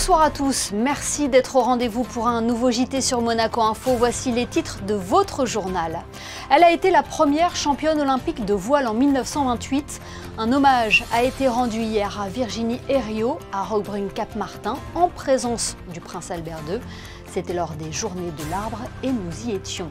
Bonsoir à tous, merci d'être au rendez-vous pour un nouveau JT sur Monaco Info. Voici les titres de votre journal. Elle a été la première championne olympique de voile en 1928. Un hommage a été rendu hier à Virginie Herriot à Roquebrune-Cap-Martin en présence du prince Albert II. C'était lors des Journées de l'Arbre et nous y étions.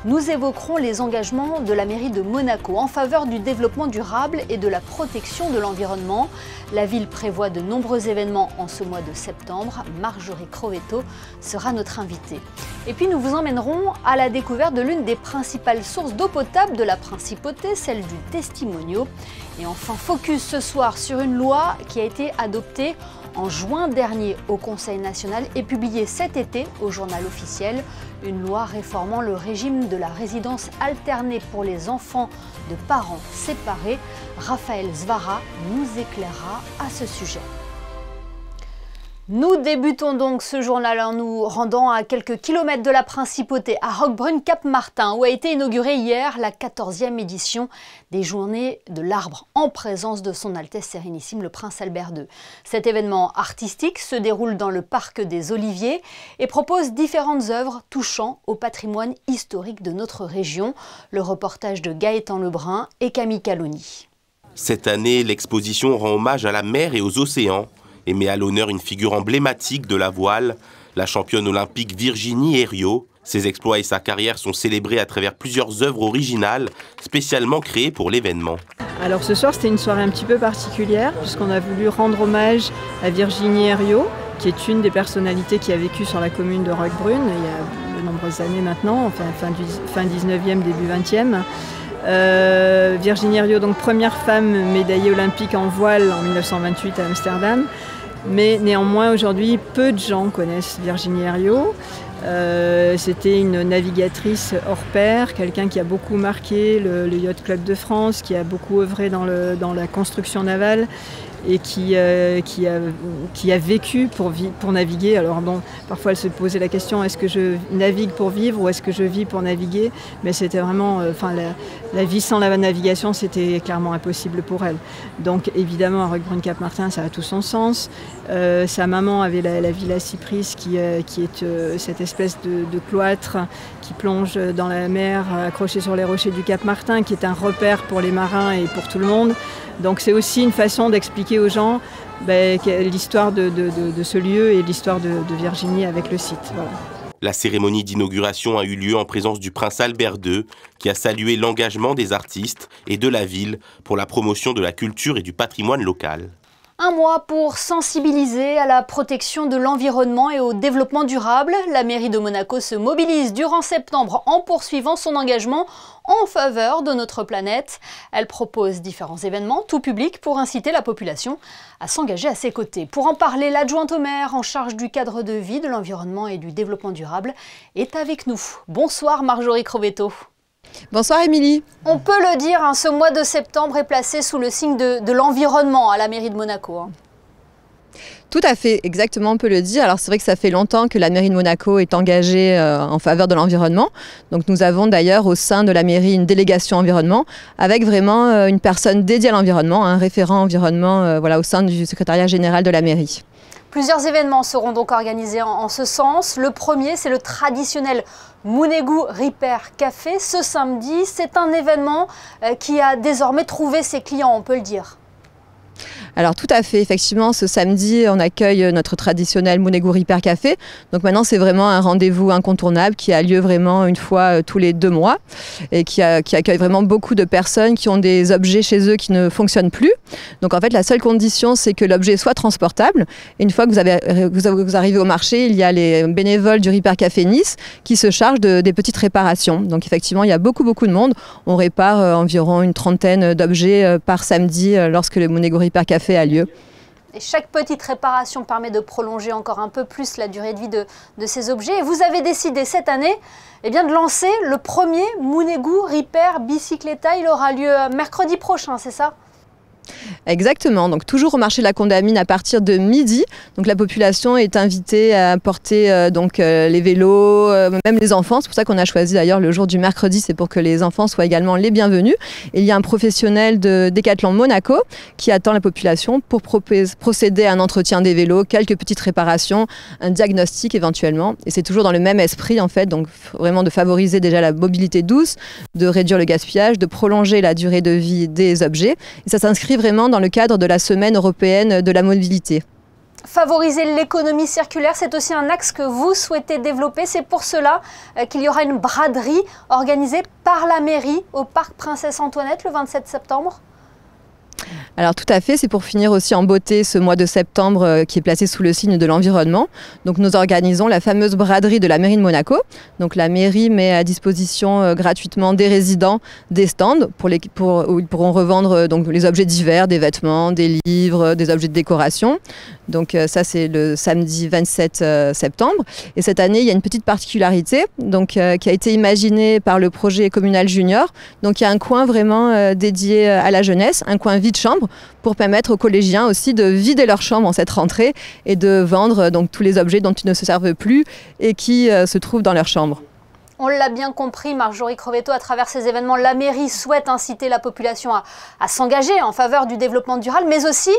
Nous évoquerons les engagements de la mairie de Monaco en faveur du développement durable et de la protection de l'environnement. La ville prévoit de nombreux événements en ce mois de septembre. Marjorie Crovetto sera notre invitée. Et puis nous vous emmènerons à la découverte de l'une des principales sources d'eau potable de la principauté, celle du Testimoniaux. Et enfin, focus ce soir sur une loi qui a été adoptée en juin dernier au Conseil national et publiée cet été au journal officiel. Une loi réformant le régime de la résidence alternée pour les enfants de parents séparés. Raphaël Zvara nous éclairera à ce sujet. Nous débutons donc ce journal en nous rendant à quelques kilomètres de la principauté, à Roquebrune-Cap-Martin, où a été inaugurée hier la 14e édition des Journées de l'Arbre, en présence de son Altesse Sérénissime le Prince Albert II. Cet événement artistique se déroule dans le Parc des Oliviers et propose différentes œuvres touchant au patrimoine historique de notre région. Le reportage de Gaëtan Lebrun et Camille Caloni. Cette année, l'exposition rend hommage à la mer et aux océans et met à l'honneur une figure emblématique de la voile, la championne olympique Virginie Herriot. Ses exploits et sa carrière sont célébrés à travers plusieurs œuvres originales, spécialement créées pour l'événement. Alors ce soir, c'était une soirée un petit peu particulière, puisqu'on a voulu rendre hommage à Virginie Herriot, qui est une des personnalités qui a vécu sur la commune de Roquebrune, il y a de nombreuses années maintenant, enfin fin 19e, début 20e. Virginie Herriot, donc première femme médaillée olympique en voile en 1928 à Amsterdam. Mais néanmoins, aujourd'hui, peu de gens connaissent Virginie Herriot. C'était une navigatrice hors pair, quelqu'un qui a beaucoup marqué le Yacht Club de France, qui a beaucoup œuvré dans la construction navale et qui a vécu pour naviguer. Alors bon, parfois elle se posait la question, est-ce que je navigue pour vivre ou est-ce que je vis pour naviguer? Mais c'était vraiment, la vie sans la navigation, c'était clairement impossible pour elle. Donc évidemment, à Roquebrune-Cap-Martin, ça a tout son sens. Sa maman avait la Villa Cypris qui est cette espèce de cloître qui plonge dans la mer, accroché sur les rochers du Cap-Martin, qui est un repère pour les marins et pour tout le monde. Donc c'est aussi une façon d'expliquer aux gens l'histoire de ce lieu et l'histoire de Virginie avec le site. Voilà. La cérémonie d'inauguration a eu lieu en présence du prince Albert II, qui a salué l'engagement des artistes et de la ville pour la promotion de la culture et du patrimoine local. Un mois pour sensibiliser à la protection de l'environnement et au développement durable. La mairie de Monaco se mobilise durant septembre en poursuivant son engagement en faveur de notre planète. Elle propose différents événements, tout public, pour inciter la population à s'engager à ses côtés. Pour en parler, l'adjointe au maire en charge du cadre de vie, de l'environnement et du développement durable est avec nous. Bonsoir Marjorie Crovetto. Bonsoir Émilie. On peut le dire, ce mois de septembre est placé sous le signe de l'environnement à la mairie de Monaco. Tout à fait, exactement, on peut le dire. Alors c'est vrai que ça fait longtemps que la mairie de Monaco est engagée en faveur de l'environnement. Donc nous avons d'ailleurs au sein de la mairie une délégation environnement avec vraiment une personne dédiée à l'environnement, un référent environnement au sein du secrétariat général de la mairie. Plusieurs événements seront donc organisés en ce sens. Le premier, c'est le traditionnel Mounégou Repair Café. Ce samedi, c'est un événement qui a désormais trouvé ses clients, on peut le dire. Alors tout à fait, effectivement, ce samedi, on accueille notre traditionnel Mounégou Repair Café. Donc maintenant, c'est vraiment un rendez-vous incontournable qui a lieu vraiment une fois tous les 2 mois et qui accueille vraiment beaucoup de personnes qui ont des objets chez eux qui ne fonctionnent plus. Donc en fait, la seule condition, c'est que l'objet soit transportable. Et une fois que vous arrivez au marché, il y a les bénévoles du Repair Café Nice qui se chargent des petites réparations. Donc effectivement, il y a beaucoup de monde. On répare environ une 30aine d'objets par samedi lorsque le Mounégou Repair Café a lieu. Et chaque petite réparation permet de prolonger encore un peu plus la durée de vie de ces objets. Et vous avez décidé cette année de lancer le premier Mounégou Repair Bicicleta. Il aura lieu mercredi prochain, c'est ça ? Exactement, donc toujours au marché de la Condamine à partir de midi. Donc la population est invitée à porter les vélos, même les enfants. C'est pour ça qu'on a choisi d'ailleurs le jour du mercredi, c'est pour que les enfants soient également les bienvenus. Et il y a un professionnel de Decathlon Monaco qui attend la population pour procéder à un entretien des vélos, quelques petites réparations, un diagnostic éventuellement. Et c'est toujours dans le même esprit en fait, donc vraiment de favoriser déjà la mobilité douce, de réduire le gaspillage, de prolonger la durée de vie des objets. Et ça s'inscrit vraiment dans le cadre de la Semaine européenne de la mobilité. Favoriser l'économie circulaire, c'est aussi un axe que vous souhaitez développer. C'est pour cela qu'il y aura une braderie organisée par la mairie au parc Princesse Antoinette le 27 septembre. Alors tout à fait, c'est pour finir aussi en beauté ce mois de septembre qui est placé sous le signe de l'environnement. Donc nous organisons la fameuse braderie de la mairie de Monaco. Donc la mairie met à disposition gratuitement des résidents des stands où ils pourront revendre les objets divers, des vêtements, des livres, des objets de décoration. Donc ça c'est le samedi 27 septembre. Et cette année il y a une petite particularité qui a été imaginée par le projet communal junior. Donc il y a un coin vraiment dédié à la jeunesse, un coin vide-chambre pour permettre aux collégiens aussi de vider leur chambre en cette rentrée et de vendre tous les objets dont ils ne se servent plus et qui se trouvent dans leur chambre. On l'a bien compris, Marjorie Crovetto, à travers ces événements, la mairie souhaite inciter la population à s'engager en faveur du développement durable, mais aussi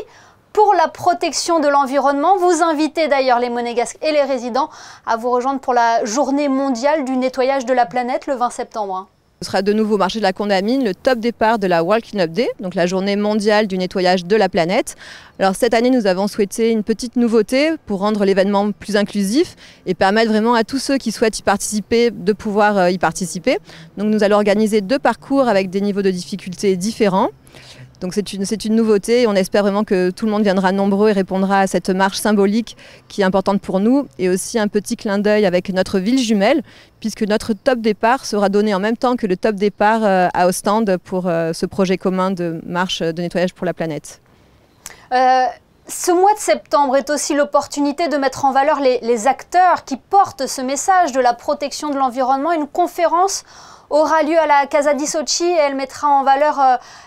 pour la protection de l'environnement. Vous invitez d'ailleurs les Monégasques et les résidents à vous rejoindre pour la journée mondiale du nettoyage de la planète le 20 septembre. Ce sera de nouveau au marché de la Condamine, le top départ de la World Cleanup Day, donc la journée mondiale du nettoyage de la planète. Alors cette année, nous avons souhaité une petite nouveauté pour rendre l'événement plus inclusif et permettre vraiment à tous ceux qui souhaitent y participer de pouvoir y participer. Donc nous allons organiser 2 parcours avec des niveaux de difficulté différents. Donc c'est une nouveauté et on espère vraiment que tout le monde viendra nombreux et répondra à cette marche symbolique qui est importante pour nous. Et aussi un petit clin d'œil avec notre ville jumelle, puisque notre top départ sera donné en même temps que le top départ à Ostende pour ce projet commun de marche de nettoyage pour la planète. Ce mois de septembre est aussi l'opportunité de mettre en valeur les acteurs qui portent ce message de la protection de l'environnement. Une conférence aura lieu à la Casa di Sochi et elle mettra en valeur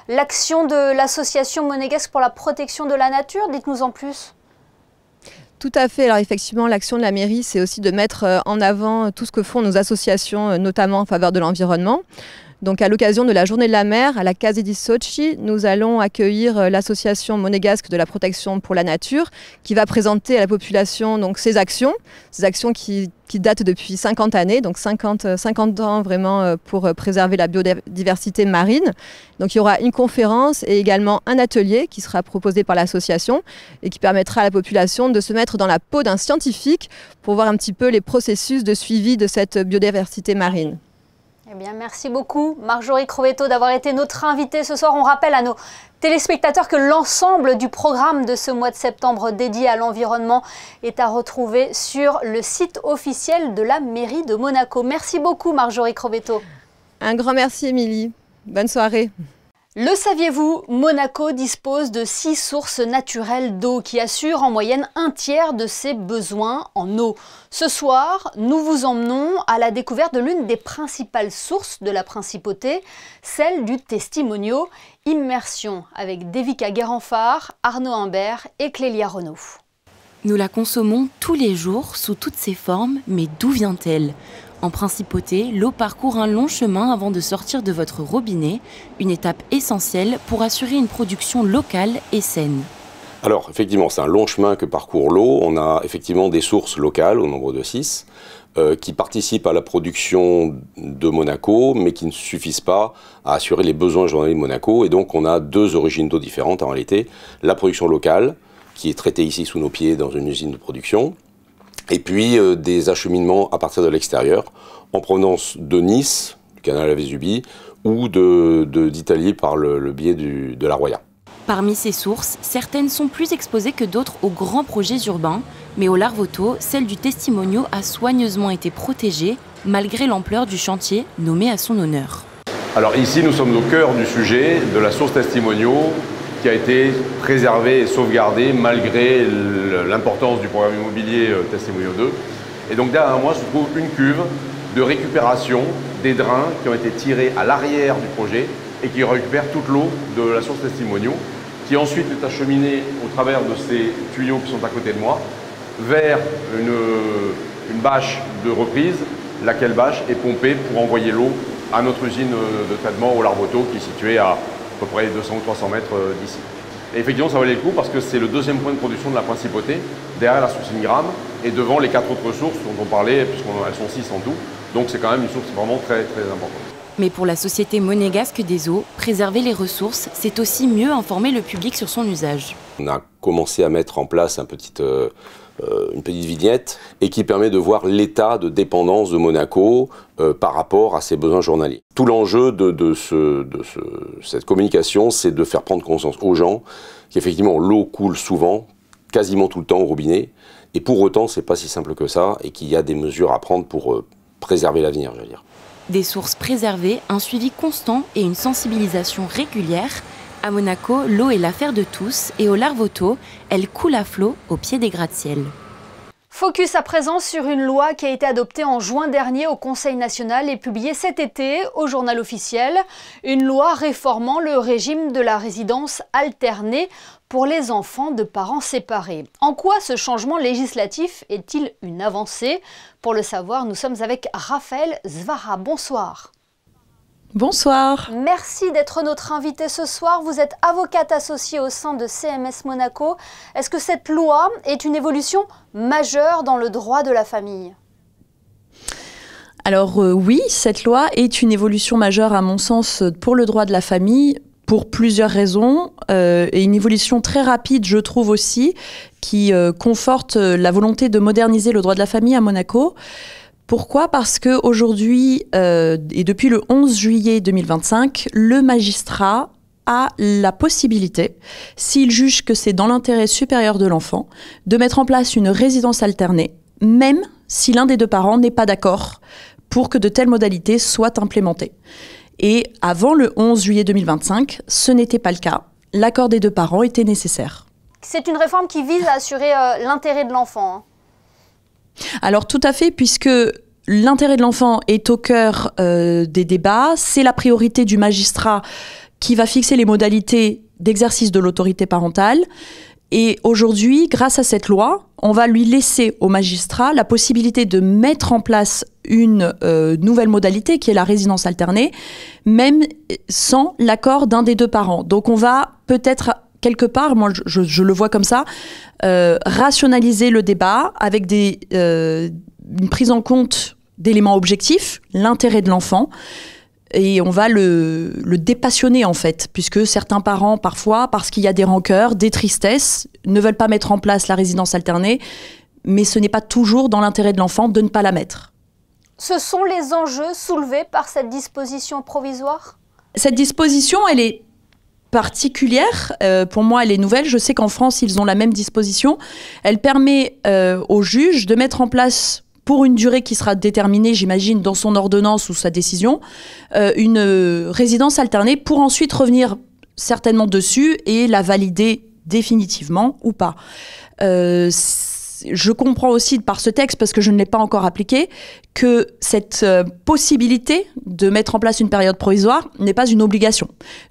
l'action de l'association monégasque pour la protection de la nature. Dites-nous en plus. Tout à fait. Alors effectivement, l'action de la mairie, c'est aussi de mettre en avant tout ce que font nos associations, notamment en faveur de l'environnement. Donc à l'occasion de la Journée de la mer, à la Casa di Sochi, nous allons accueillir l'association monégasque de la protection pour la nature qui va présenter à la population ses actions qui datent depuis 50 années, donc 50 ans vraiment pour préserver la biodiversité marine. Donc il y aura une conférence et également un atelier qui sera proposé par l'association et qui permettra à la population de se mettre dans la peau d'un scientifique pour voir un petit peu les processus de suivi de cette biodiversité marine. Eh bien, merci beaucoup Marjorie Crovetto d'avoir été notre invitée ce soir. On rappelle à nos téléspectateurs que l'ensemble du programme de ce mois de septembre dédié à l'environnement est à retrouver sur le site officiel de la mairie de Monaco. Merci beaucoup Marjorie Crovetto. Un grand merci Émilie. Bonne soirée. Le saviez-vous, Monaco dispose de 6 sources naturelles d'eau qui assurent en moyenne un tiers de ses besoins en eau. Ce soir, nous vous emmenons à la découverte de l'une des principales sources de la principauté, celle du Testimonio. Immersion avec Devika Guérenfard, Arnaud Imbert et Clélia Renaud. Nous la consommons tous les jours sous toutes ses formes, mais d'où vient-elle ? En principauté, l'eau parcourt un long chemin avant de sortir de votre robinet, une étape essentielle pour assurer une production locale et saine. Alors effectivement, c'est un long chemin que parcourt l'eau. On a effectivement des sources locales au nombre de 6 qui participent à la production de Monaco, mais qui ne suffisent pas à assurer les besoins journaliers de Monaco. Et donc on a 2 origines d'eau différentes en réalité. La production locale, qui est traitée ici sous nos pieds dans une usine de production, et puis des acheminements à partir de l'extérieur, en provenance de Nice, du canal à Vésubie, ou d'Italie par le biais de la Roya. Parmi ces sources, certaines sont plus exposées que d'autres aux grands projets urbains, mais au Larvotto, celle du Testimonio a soigneusement été protégée, malgré l'ampleur du chantier nommé à son honneur. Alors ici, nous sommes au cœur du sujet de la source Testimonio, qui a été préservé et sauvegardé malgré l'importance du programme immobilier Testimonio 2. Et donc derrière moi se trouve une cuve de récupération des drains qui ont été tirés à l'arrière du projet et qui récupèrent toute l'eau de la source Testimonio, qui ensuite est acheminé au travers de ces tuyaux qui sont à côté de moi vers une bâche de reprise, laquelle bâche est pompée pour envoyer l'eau à notre usine de traitement au Larvoto qui est située à peu près 200 ou 300 mètres d'ici. Et effectivement, ça valait le coup parce que c'est le deuxième point de production de la Principauté, derrière la source Ingram et devant les 4 autres sources dont on parlait, puisqu'elles sont 6 en tout. Donc c'est quand même une source vraiment très, très importante. Mais pour la Société monégasque des eaux, préserver les ressources, c'est aussi mieux informer le public sur son usage. On a commencé à mettre en place une petite vignette et qui permet de voir l'état de dépendance de Monaco par rapport à ses besoins journaliers. Tout l'enjeu de cette communication, c'est de faire prendre conscience aux gens qu'effectivement l'eau coule souvent, quasiment tout le temps au robinet, et pour autant c'est pas si simple que ça et qu'il y a des mesures à prendre pour préserver l'avenir, je veux dire. Des sources préservées, un suivi constant et une sensibilisation régulière. À Monaco, l'eau est l'affaire de tous et au Larvoto, elle coule à flot au pied des gratte-ciel. Focus à présent sur une loi qui a été adoptée en juin dernier au Conseil national et publiée cet été au Journal officiel. Une loi réformant le régime de la résidence alternée pour les enfants de parents séparés. En quoi ce changement législatif est-il une avancée? Pour le savoir, nous sommes avec Raphaël Zvara. Bonsoir. Bonsoir. Merci d'être notre invitée ce soir. Vous êtes avocate associée au sein de CMS Monaco. Est-ce que cette loi est une évolution majeure dans le droit de la famille? Alors oui, cette loi est une évolution majeure à mon sens pour le droit de la famille pour plusieurs raisons et une évolution très rapide, je trouve aussi, qui conforte la volonté de moderniser le droit de la famille à Monaco. Pourquoi ? Parce qu'aujourd'hui, et depuis le 11 juillet 2025, le magistrat a la possibilité, s'il juge que c'est dans l'intérêt supérieur de l'enfant, de mettre en place une résidence alternée, même si l'un des deux parents n'est pas d'accord pour que de telles modalités soient implémentées. Et avant le 11 juillet 2025, ce n'était pas le cas. L'accord des deux parents était nécessaire. C'est une réforme qui vise à assurer l'intérêt de l'enfant, hein. Alors tout à fait, puisque l'intérêt de l'enfant est au cœur des débats, c'est la priorité du magistrat qui va fixer les modalités d'exercice de l'autorité parentale. Et aujourd'hui, grâce à cette loi, on va lui laisser au magistrat la possibilité de mettre en place une nouvelle modalité qui est la résidence alternée, même sans l'accord d'un des deux parents. Donc on va peut-être quelque part, moi je le vois comme ça, rationaliser le débat avec une prise en compte d'éléments objectifs, l'intérêt de l'enfant, et on va le dépassionner en fait, puisque certains parents parfois, parce qu'il y a des rancœurs, des tristesses, ne veulent pas mettre en place la résidence alternée, mais ce n'est pas toujours dans l'intérêt de l'enfant de ne pas la mettre. Ce sont les enjeux soulevés par cette disposition provisoire? Cette disposition, elle est particulière. Pour moi, elle est nouvelle. Je sais qu'en France, ils ont la même disposition. Elle permet au juge de mettre en place, pour une durée qui sera déterminée, j'imagine, dans son ordonnance ou sa décision, une résidence alternée pour ensuite revenir certainement dessus et la valider définitivement ou pas. Je comprends aussi par ce texte, parce que je ne l'ai pas encore appliqué, que cette possibilité de mettre en place une période provisoire n'est pas une obligation.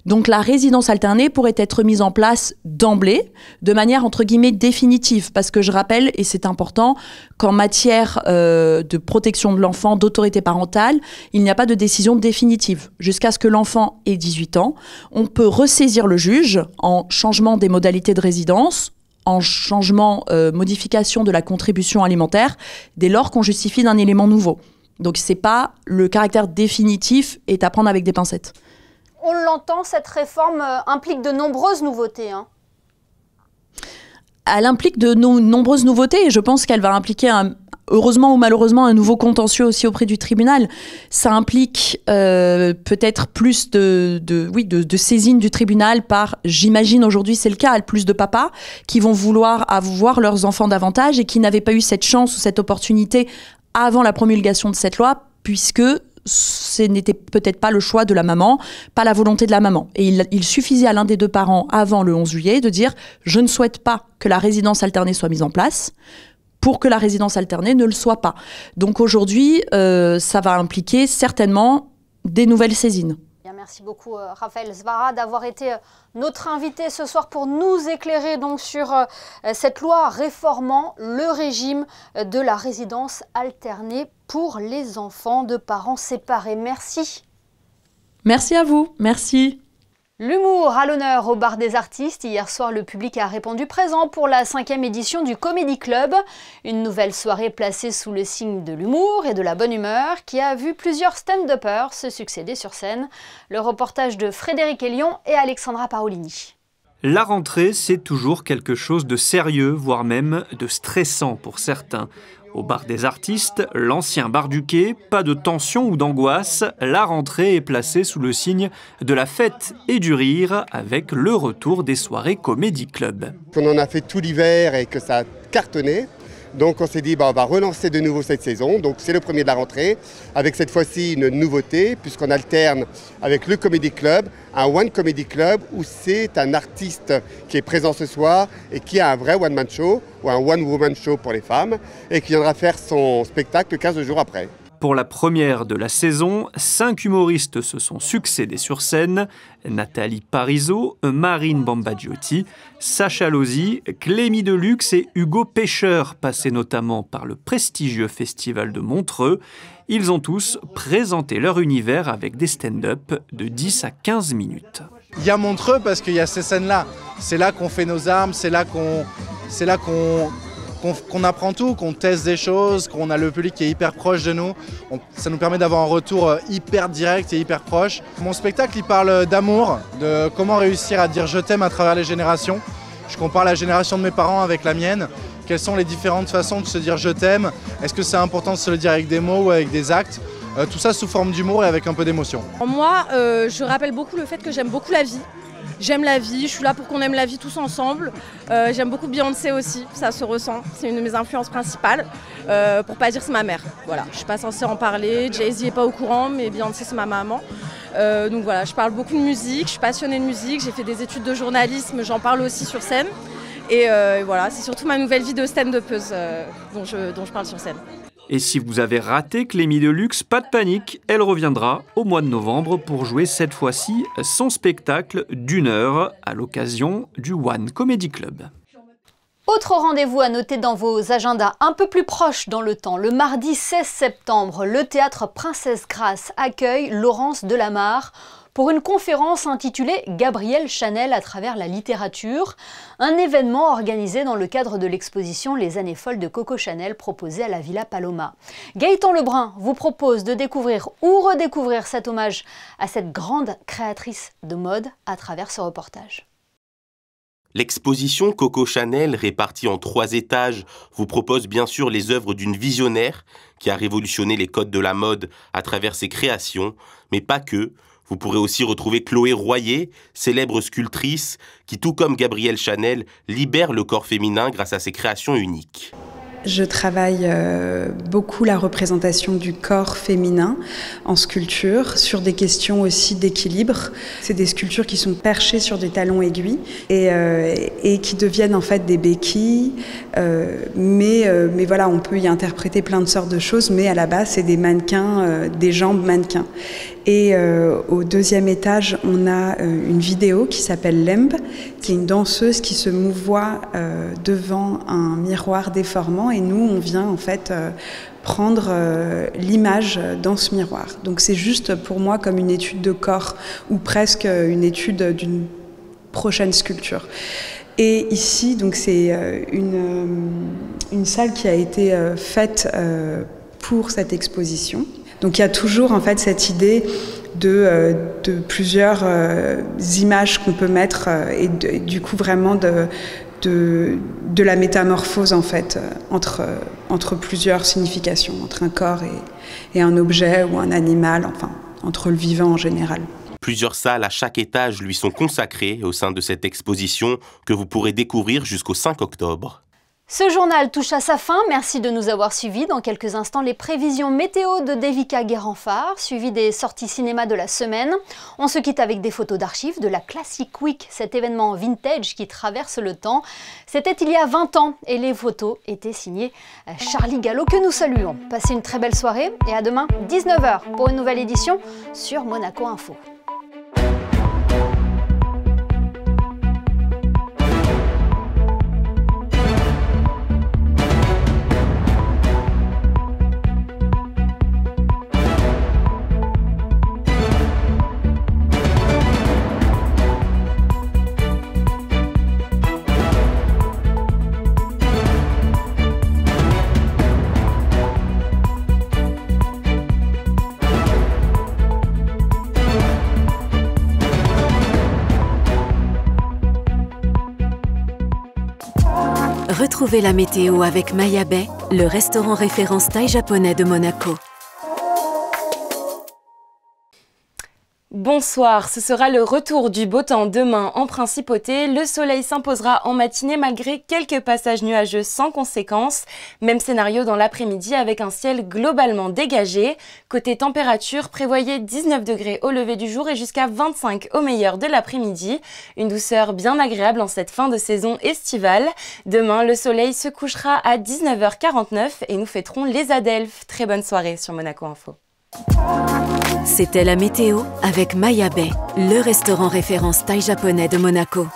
Donc la résidence alternée pourrait être mise en place d'emblée, de manière entre guillemets définitive, parce que je rappelle, et c'est important, qu'en matière de protection de l'enfant, d'autorité parentale, il n'y a pas de décision définitive. Jusqu'à ce que l'enfant ait 18 ans, on peut ressaisir le juge en changement des modalités de résidence, en changement, modification de la contribution alimentaire, dès lors qu'on justifie d'un élément nouveau. Donc c'est pas le caractère définitif est à prendre avec des pincettes. On l'entend, cette réforme implique de nombreuses nouveautés, hein. Elle implique de nombreuses nouveautés et je pense qu'elle va impliquer heureusement ou malheureusement un nouveau contentieux aussi auprès du tribunal. Ça implique peut-être plus de saisine du tribunal par, j'imagine aujourd'hui c'est le cas, plus de papas qui vont vouloir avoir leurs enfants davantage et qui n'avaient pas eu cette chance ou cette opportunité avant la promulgation de cette loi, puisque ce n'était peut-être pas le choix de la maman, pas la volonté de la maman. Et il suffisait à l'un des deux parents avant le 11 juillet de dire « je ne souhaite pas que la résidence alternée soit mise en place », pour que la résidence alternée ne le soit pas. Donc aujourd'hui, ça va impliquer certainement des nouvelles saisines. Merci beaucoup Raphaël Svara d'avoir été notre invité ce soir pour nous éclairer donc sur cette loi réformant le régime de la résidence alternée pour les enfants de parents séparés. Merci. Merci à vous, merci. L'humour à l'honneur au bar des artistes. Hier soir, le public a répondu présent pour la 5e édition du Comedy Club. Une nouvelle soirée placée sous le signe de l'humour et de la bonne humeur qui a vu plusieurs stand-uppers se succéder sur scène. Le reportage de Frédéric Elion et Alexandra Paolini. La rentrée, c'est toujours quelque chose de sérieux, voire même de stressant pour certains. Au bar des artistes, l'ancien bar du quai, pas de tension ou d'angoisse, la rentrée est placée sous le signe de la fête et du rire avec le retour des soirées Comedy Club. On en a fait tout l'hiver et que ça a cartonné. Donc on s'est dit on va relancer de nouveau cette saison, donc c'est le premier de la rentrée, avec cette fois-ci une nouveauté, puisqu'on alterne avec le Comedy Club, un One Comedy Club, où c'est un artiste qui est présent ce soir et qui a un vrai one-man show, ou un one-woman show pour les femmes, et qui viendra faire son spectacle 15 jours après. Pour la première de la saison, 5 humoristes se sont succédés sur scène. Nathalie Parizeau, Marine Bambagiotti, Sacha Lozzi, Clémy Deluxe et Hugo Pêcheur, passés notamment par le prestigieux festival de Montreux. Ils ont tous présenté leur univers avec des stand-up de 10 à 15 minutes. Il y a Montreux parce qu'il y a ces scènes-là. C'est là qu'on fait nos armes, c'est là qu'on apprend tout, qu'on teste des choses, qu'on a le public qui est hyper proche de nous. Ça nous permet d'avoir un retour hyper direct et hyper proche. Mon spectacle, il parle d'amour, de comment réussir à dire je t'aime à travers les générations. Je compare la génération de mes parents avec la mienne. Quelles sont les différentes façons de se dire je t'aime? Est-ce que c'est important de se le dire avec des mots ou avec des actes? Tout ça sous forme d'humour et avec un peu d'émotion. Moi, je rappelle beaucoup le fait que j'aime beaucoup la vie. J'aime la vie, je suis là pour qu'on aime la vie tous ensemble. J'aime beaucoup Beyoncé aussi, ça se ressent. C'est une de mes influences principales. Pour pas dire c'est ma mère. Voilà, je suis pas censée en parler. Jay-Z est pas au courant, mais Beyoncé c'est ma maman. Donc voilà, je parle beaucoup de musique, je suis passionnée de musique. J'ai fait des études de journalisme, j'en parle aussi sur scène. Et voilà, c'est surtout ma nouvelle vie de stand-upeuse dont je parle sur scène. Et si vous avez raté Clémy Deluxe, pas de panique, elle reviendra au mois de novembre pour jouer cette fois-ci son spectacle d'1 heure à l'occasion du One Comedy Club. Autre rendez-vous à noter dans vos agendas un peu plus proches dans le temps. Le mardi 16 septembre, le théâtre Princesse Grace accueille Laurence Delamarre pour une conférence intitulée « Gabrielle Chanel à travers la littérature », un événement organisé dans le cadre de l'exposition « Les années folles de Coco Chanel » proposée à la Villa Paloma. Gaëtan Lebrun vous propose de découvrir ou redécouvrir cet hommage à cette grande créatrice de mode à travers ce reportage. L'exposition Coco Chanel, répartie en 3 étages, vous propose bien sûr les œuvres d'une visionnaire qui a révolutionné les codes de la mode à travers ses créations, mais pas que. Vous pourrez aussi retrouver Chloé Royer, célèbre sculptrice, qui, tout comme Gabrielle Chanel, libère le corps féminin grâce à ses créations uniques. Je travaille beaucoup la représentation du corps féminin en sculpture, sur des questions aussi d'équilibre. C'est des sculptures qui sont perchées sur des talons aiguilles et qui deviennent en fait des béquilles. Mais voilà, on peut y interpréter plein de sortes de choses, mais à la base, c'est des mannequins, des jambes mannequins. Et au 2e étage, on a une vidéo qui s'appelle Lemb, qui est une danseuse qui se mouvoie devant un miroir déformant. Et nous, on vient en fait prendre l'image dans ce miroir. Donc c'est juste pour moi comme une étude de corps ou presque une étude d'une prochaine sculpture. Et ici, donc c'est une salle qui a été faite pour cette exposition. Donc il y a toujours en fait cette idée de plusieurs images qu'on peut mettre et du coup vraiment de la métamorphose en fait entre plusieurs significations, entre un corps et un objet ou un animal, enfin entre le vivant en général. Plusieurs salles à chaque étage lui sont consacrées au sein de cette exposition que vous pourrez découvrir jusqu'au 5 octobre. Ce journal touche à sa fin. Merci de nous avoir suivis. Dans quelques instants, les prévisions météo de Devika Guérenfard, suivies des sorties cinéma de la semaine. On se quitte avec des photos d'archives de la Classic Week, cet événement vintage qui traverse le temps. C'était il y a 20 ans et les photos étaient signées Charlie Gallo, que nous saluons. Passez une très belle soirée et à demain, 19 h, pour une nouvelle édition sur Monaco Info. Retrouvez la météo avec Maya Bay, le restaurant référence thaï japonais de Monaco. Bonsoir, ce sera le retour du beau temps demain en Principauté. Le soleil s'imposera en matinée malgré quelques passages nuageux sans conséquence. Même scénario dans l'après-midi avec un ciel globalement dégagé. Côté température, prévoyez 19 degrés au lever du jour et jusqu'à 25 au meilleur de l'après-midi. Une douceur bien agréable en cette fin de saison estivale. Demain, le soleil se couchera à 19h49 et nous fêterons les Adelphes. Très bonne soirée sur Monaco Info. C'était la météo avec Maya Bay, le restaurant référence thaï japonais de Monaco.